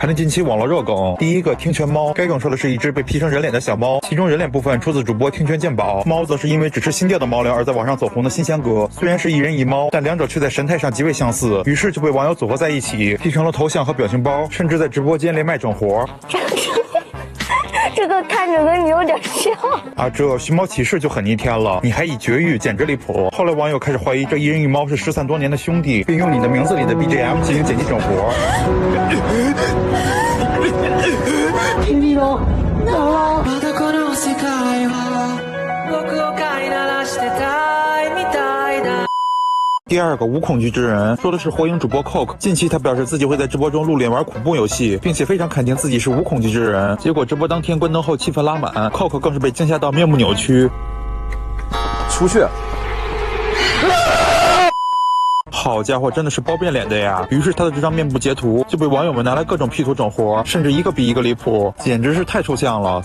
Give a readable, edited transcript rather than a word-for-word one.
谈论近期网络热梗。第一个听拳猫，该梗说的是一只被 P 成人脸的小猫，其中人脸部分出自主播听拳鉴宝，猫则是因为只吃新掉的猫粮而在网上走红的新鲜哥。虽然是一人一猫，但两者却在神态上极为相似，于是就被网友组合在一起，P 成了头像和表情包，甚至在直播间连麦整活。这个看着跟你有点像啊，这寻猫启事就很逆天了，你还以绝育，简直离谱。后来网友开始怀疑这一人一猫是失散多年的兄弟，并用你的名字里的 BGM 进行剪辑整活。第二个无恐惧之人，说的是火影主播 Coke。近期他表示自己会在直播中露脸玩恐怖游戏，并且非常肯定自己是无恐惧之人。结果直播当天关灯后气氛拉满，Coke 更是被惊吓到面目扭曲。出去！好家伙，真的是包变脸的呀！于是他的这张面部截图就被网友们拿来各种 P 图整活，甚至一个比一个离谱，简直是太抽象了。